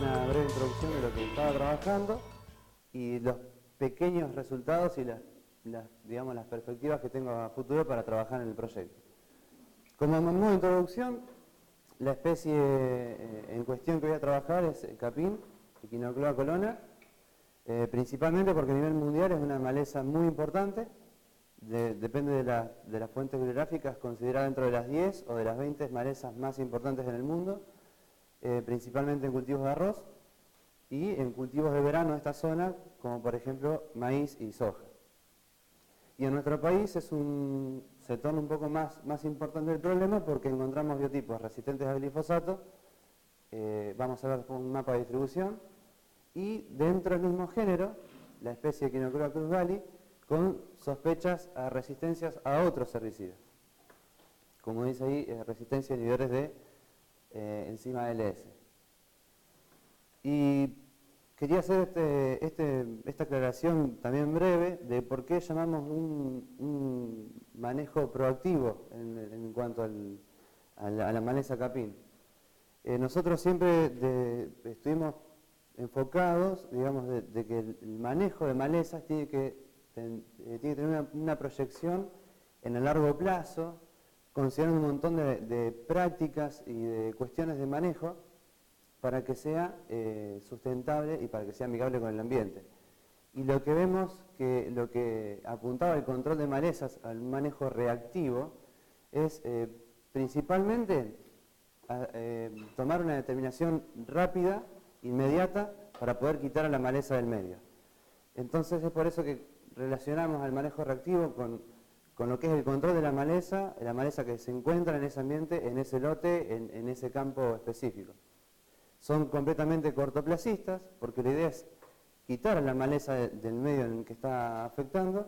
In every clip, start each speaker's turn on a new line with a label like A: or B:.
A: una breve introducción de lo que estaba trabajando y los pequeños resultados y digamos, las perspectivas que tengo a futuro para trabajar en el proyecto. Como modo de introducción, la especie en cuestión que voy a trabajar es capín, Echinocloa colonna, principalmente porque a nivel mundial es una maleza muy importante, depende de las fuentes bibliográficas, considerada dentro de las 10 o de las 20 malezas más importantes en el mundo, principalmente en cultivos de arroz y en cultivos de verano de esta zona, como por ejemplo maíz y soja. Y en nuestro país se torna un poco más importante el problema porque encontramos biotipos resistentes al glifosato, vamos a ver un mapa de distribución, y dentro del mismo género, la especie Echinocloa cruzgali, con sospechas a resistencias a otros herbicidas. Como dice ahí, resistencia a inhibidores de enzima ALS. Y quería hacer esta aclaración también breve de por qué llamamos un manejo proactivo en cuanto a la maleza capín. Nosotros siempre estuvimos enfocados, digamos, de que el manejo de malezas tiene que tener una proyección en el largo plazo, considerando un montón de prácticas y de cuestiones de manejo para que sea sustentable y para que sea amigable con el ambiente. Y lo que vemos que lo que apuntaba el control de malezas al manejo reactivo es principalmente tomar una determinación rápida, inmediata, para poder quitar a la maleza del medio. Entonces es por eso que relacionamos al manejo reactivo con lo que es el control de la maleza que se encuentra en ese ambiente, en ese lote, en ese campo específico. Son completamente cortoplacistas, porque la idea es quitar a la maleza del medio en el que está afectando,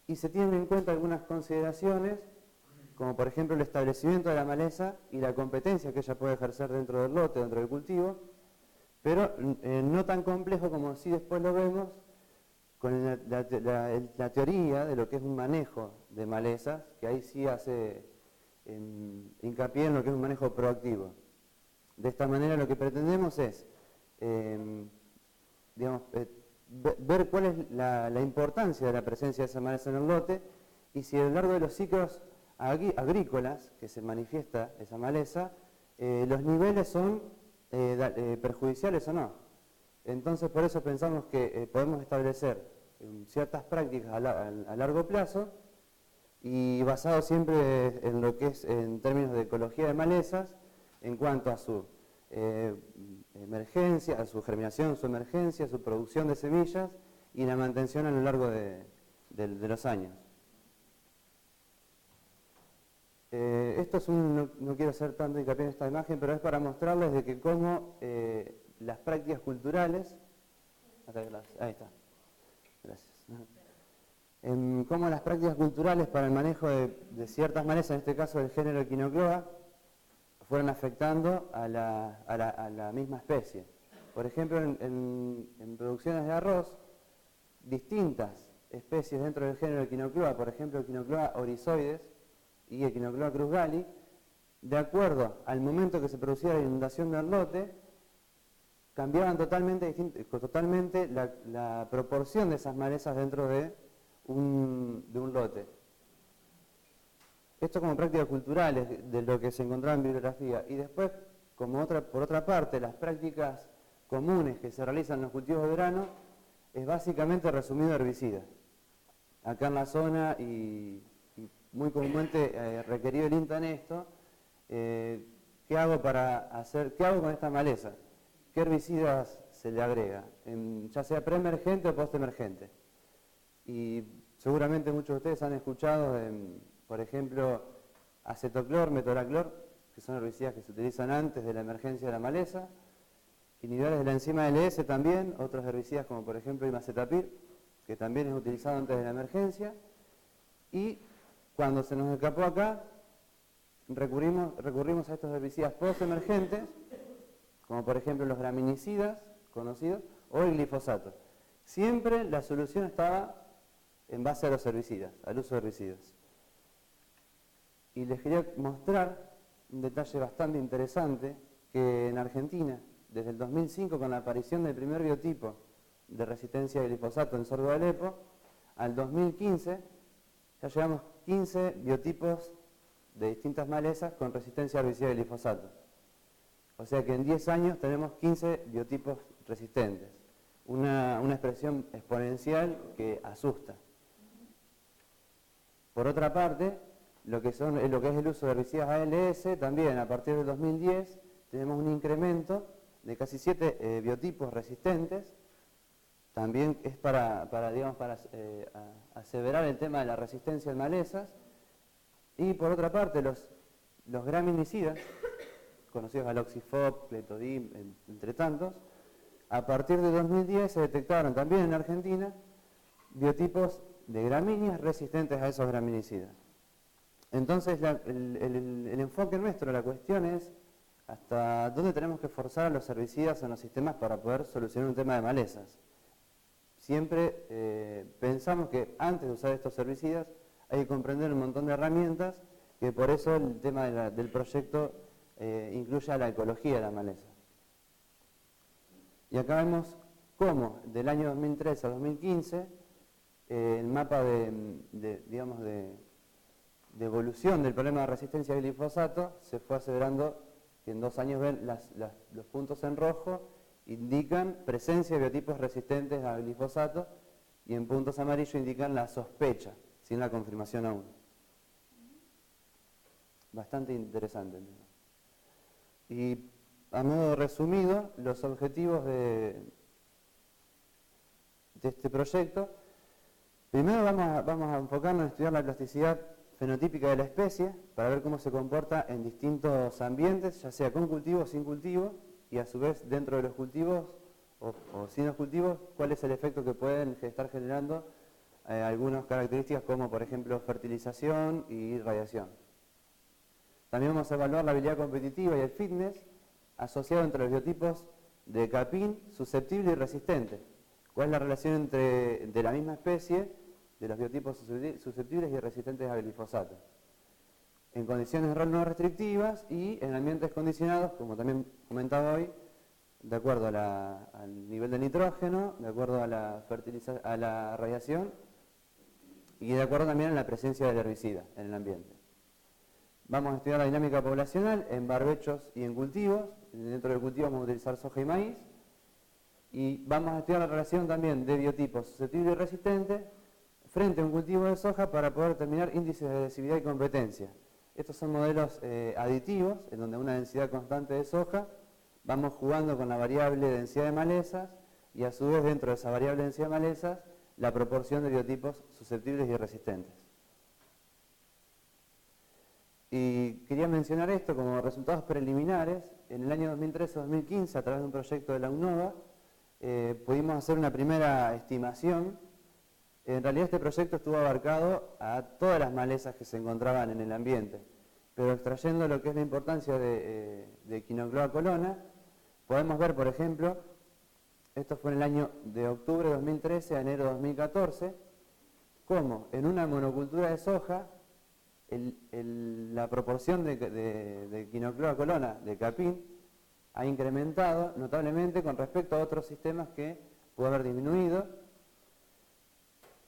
A: y se tienen en cuenta algunas consideraciones, como por ejemplo el establecimiento de la maleza y la competencia que ella puede ejercer dentro del lote, dentro del cultivo, pero no tan complejo como si después lo vemos con la teoría de lo que es un manejo de malezas, que ahí sí hace hincapié en lo que es un manejo proactivo. De esta manera lo que pretendemos es ver cuál es la importancia de la presencia de esa maleza en el lote y si a lo largo de los ciclos agrícolas que se manifiesta esa maleza, los niveles son perjudiciales o no. Entonces por eso pensamos que podemos establecer ciertas prácticas a largo plazo y basado siempre en lo que es en términos de ecología de malezas, en cuanto a su emergencia, a su germinación, su emergencia, su producción de semillas y la mantención a lo largo de los años. Esto es no quiero hacer tanto hincapié en esta imagen, pero es para mostrarles de que cómo las prácticas culturales, ahí está, gracias. Cómo las prácticas culturales para el manejo de ciertas malezas, en este caso del género Echinocloa, fueron afectando a la misma especie. Por ejemplo, en producciones de arroz, distintas especies dentro del género Echinocloa, por ejemplo Echinocloa oryzoides y Echinocloa cruzgali, de acuerdo al momento que se producía la inundación del lote, cambiaban totalmente la proporción de esas malezas dentro de un lote. Esto como prácticas culturales de lo que se encontraba en bibliografía. Y después, por otra parte, las prácticas comunes que se realizan en los cultivos de verano es básicamente resumido herbicidas. Acá en la zona, y muy comúnmente requerido el INTA en esto, ¿qué hago con esta maleza? ¿Qué herbicidas se le agrega? Ya sea preemergente o postemergente. Y seguramente muchos de ustedes han escuchado por ejemplo, acetoclor, metolaclor, que son herbicidas que se utilizan antes de la emergencia de la maleza, inhibidores de la enzima ALS también, otros herbicidas como por ejemplo imacetapir, que también es utilizado antes de la emergencia, y cuando se nos escapó acá, recurrimos a estos herbicidas postemergentes, como por ejemplo los graminicidas conocidos, o el glifosato. Siempre la solución estaba en base a los herbicidas, al uso de herbicidas. Y les quería mostrar un detalle bastante interesante, que en Argentina, desde el 2005 con la aparición del primer biotipo de resistencia al glifosato en sorgo de Alepo, al 2015 ya llevamos 15 biotipos de distintas malezas con resistencia herbicida al glifosato. O sea que en 10 años tenemos 15 biotipos resistentes. Una expresión exponencial que asusta. Por otra parte, lo que es el uso de herbicidas ALS, también a partir del 2010 tenemos un incremento de casi 7 biotipos resistentes. También es para aseverar el tema de la resistencia en malezas. Y por otra parte, los graminicidas, conocidos Galoxifop, Clethodim, entre tantos, a partir de 2010 se detectaron también en Argentina biotipos de gramíneas resistentes a esos graminicidas. Entonces el enfoque nuestro, la cuestión es hasta dónde tenemos que forzar a los herbicidas en los sistemas para poder solucionar un tema de malezas. Siempre pensamos que antes de usar estos herbicidas hay que comprender un montón de herramientas, que por eso el tema del proyecto incluye a la ecología de la maleza. Y acá vemos cómo del año 2013 a 2015 el mapa de evolución del problema de resistencia al glifosato se fue acelerando, que en 2 años ven los puntos en rojo indican presencia de biotipos resistentes al glifosato y en puntos amarillos indican la sospecha, sin la confirmación aún. Bastante interesante el tema. Y a modo resumido, los objetivos de este proyecto: primero vamos a enfocarnos en estudiar la plasticidad fenotípica de la especie para ver cómo se comporta en distintos ambientes, ya sea con cultivo o sin cultivo, y a su vez dentro de los cultivos o sin los cultivos, cuál es el efecto que pueden estar generando algunas características como por ejemplo fertilización y radiación. También vamos a evaluar la habilidad competitiva y el fitness asociado entre los biotipos de capín, susceptible y resistente. ¿Cuál es la relación de la misma especie de los biotipos susceptibles y resistentes al glifosato? En condiciones de rol no restrictivas y en ambientes condicionados, como también comentaba hoy, de acuerdo al nivel de nitrógeno, de acuerdo a la radiación y de acuerdo también a la presencia del herbicida en el ambiente. Vamos a estudiar la dinámica poblacional en barbechos y en cultivos. Dentro del cultivo vamos a utilizar soja y maíz. Y vamos a estudiar la relación también de biotipos susceptibles y resistentes frente a un cultivo de soja para poder determinar índices de adhesividad y competencia. Estos son modelos aditivos, en donde una densidad constante de soja vamos jugando con la variable densidad de malezas y a su vez dentro de esa variable densidad de malezas la proporción de biotipos susceptibles y resistentes. Y quería mencionar esto como resultados preliminares. En el año 2013-2015, a través de un proyecto de la UNOVA, pudimos hacer una primera estimación. En realidad este proyecto estuvo abarcado a todas las malezas que se encontraban en el ambiente, pero extrayendo lo que es la importancia de Echinocloa colonna, podemos ver, por ejemplo, esto fue en el año de octubre de 2013 a enero de 2014, cómo en una monocultura de soja la proporción de Echinocloa colonna de capín ha incrementado notablemente con respecto a otros sistemas que pudo haber disminuido.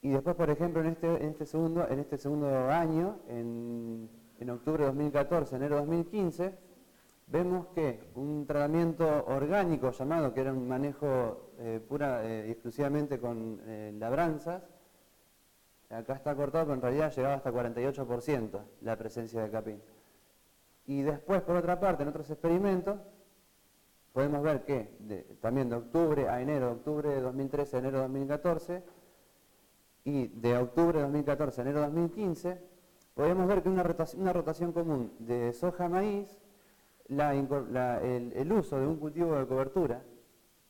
A: Y después, por ejemplo, en este segundo año, en octubre de 2014, enero de 2015, vemos que un tratamiento orgánico llamado, que era un manejo exclusivamente con labranzas, acá está cortado, pero en realidad llegaba hasta 48% la presencia de capín. Y después, por otra parte, en otros experimentos, podemos ver que también de octubre a enero, de octubre de 2013 a enero de 2014, y de octubre de 2014 a enero de 2015, podemos ver que una rotación común de soja a maíz, el uso de un cultivo de cobertura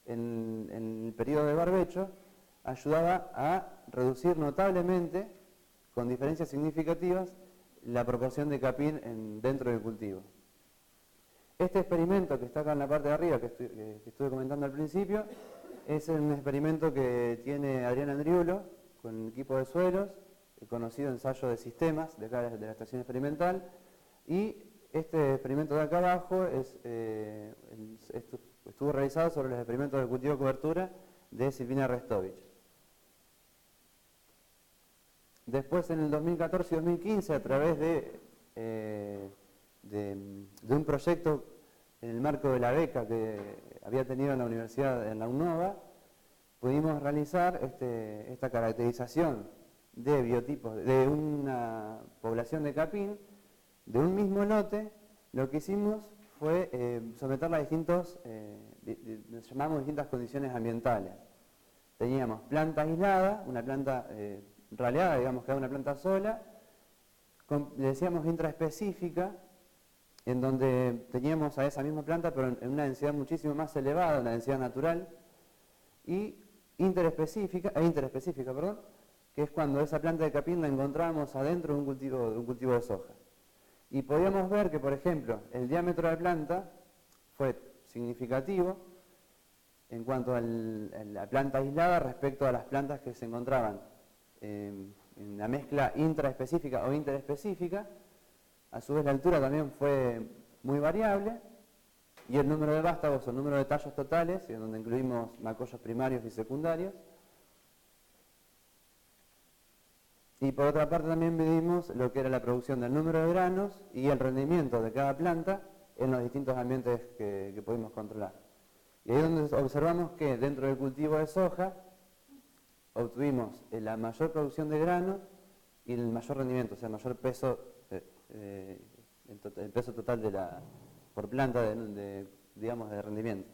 A: en el periodo de barbecho, ayudaba a reducir notablemente, con diferencias significativas, la proporción de capín dentro del cultivo. Este experimento que está acá en la parte de arriba, que estuve comentando al principio, es un experimento que tiene Adrián Andriulo con el equipo de suelos, el conocido ensayo de sistemas de acá de la estación experimental, y este experimento de acá abajo estuvo realizado sobre los experimentos de cultivo de cobertura de Silvina Restovich. Después, en el 2014 y 2015, a través de un proyecto en el marco de la beca que había tenido en la universidad, en la UNOVA, pudimos realizar esta caracterización de biotipos de una población de capín, de un mismo lote. Lo que hicimos fue someterla a distintas condiciones ambientales. Teníamos planta aislada, una planta raleada, digamos que era una planta sola, le decíamos intraespecífica, en donde teníamos a esa misma planta, pero en una densidad muchísimo más elevada, una densidad natural, y interespecífica, perdón, que es cuando esa planta de capín la encontrábamos adentro de un cultivo de soja. Y podíamos ver que, por ejemplo, el diámetro de la planta fue significativo en cuanto a la planta aislada respecto a las plantas que se encontraban en la mezcla intraespecífica o interespecífica. A su vez, la altura también fue muy variable, y el número de vástagos o el número de tallos totales, en donde incluimos macollos primarios y secundarios. Y por otra parte también medimos lo que era la producción del número de granos y el rendimiento de cada planta en los distintos ambientes que pudimos controlar. Y ahí es donde observamos que dentro del cultivo de soja obtuvimos la mayor producción de granos y el mayor rendimiento, o sea, el mayor peso, el peso total por planta digamos, de rendimiento.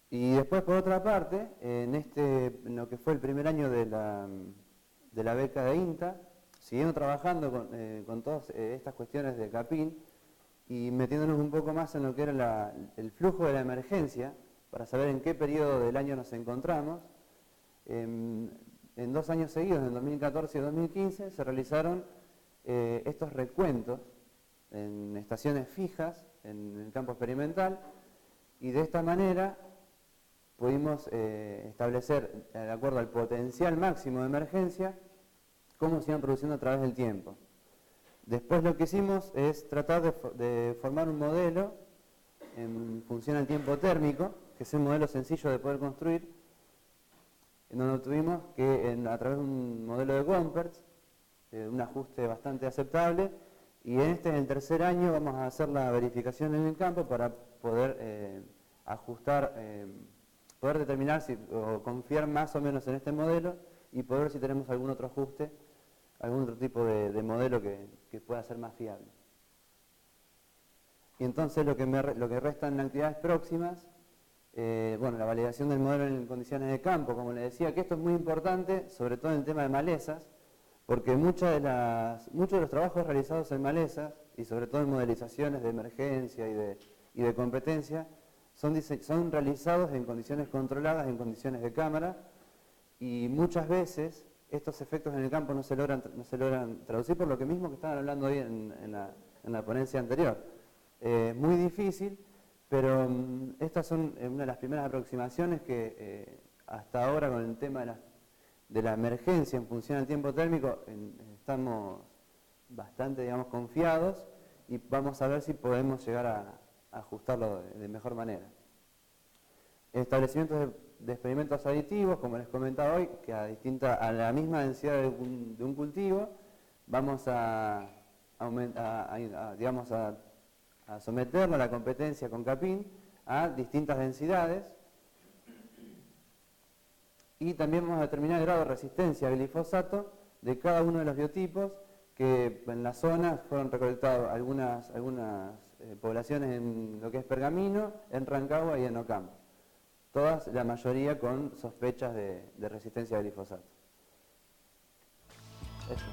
A: Y después, por otra parte, en lo que fue el primer año de la beca de INTA, siguiendo trabajando con todas estas cuestiones de capín y metiéndonos un poco más en lo que era el flujo de la emergencia, para saber en qué periodo del año nos encontramos. En 2 años seguidos, en 2014 y 2015, se realizaron estos recuentos en estaciones fijas, en el campo experimental, y de esta manera pudimos establecer, de acuerdo al potencial máximo de emergencia, cómo se iban produciendo a través del tiempo. Después lo que hicimos es tratar de formar un modelo en función al tiempo térmico, que es un modelo sencillo de poder construir, en donde tuvimos que, a través de un modelo de Gompertz, un ajuste bastante aceptable, y en el tercer año vamos a hacer la verificación en el campo para poder ajustar, poder determinar o confiar más o menos en este modelo y poder ver si tenemos algún otro ajuste, algún otro tipo de modelo que pueda ser más fiable. Y entonces lo que resta en actividades próximas, bueno, la validación del modelo en condiciones de campo, como les decía, que esto es muy importante, sobre todo en el tema de malezas, porque muchos de los trabajos realizados en malezas, y sobre todo en modelizaciones de emergencia y de competencia, son realizados en condiciones controladas, en condiciones de cámara, y muchas veces estos efectos en el campo no se logran traducir, por lo que mismo que estaban hablando hoy en la ponencia anterior. Muy difícil, pero estas son una de las primeras aproximaciones que hasta ahora, con el tema de la emergencia en función al tiempo térmico, estamos bastante, digamos, confiados, y vamos a ver si podemos llegar a ajustarlo de mejor manera. Establecimientos de experimentos aditivos, como les comentaba hoy, que a la misma densidad de un cultivo, vamos a someterlo a la competencia con capín a distintas densidades, y también vamos a determinar el grado de resistencia al glifosato de cada uno de los biotipos, que en la zona fueron recolectados algunas poblaciones en lo que es Pergamino, en Rancagua y en Ocampo. Todas, la mayoría con sospechas de resistencia al glifosato. Eso.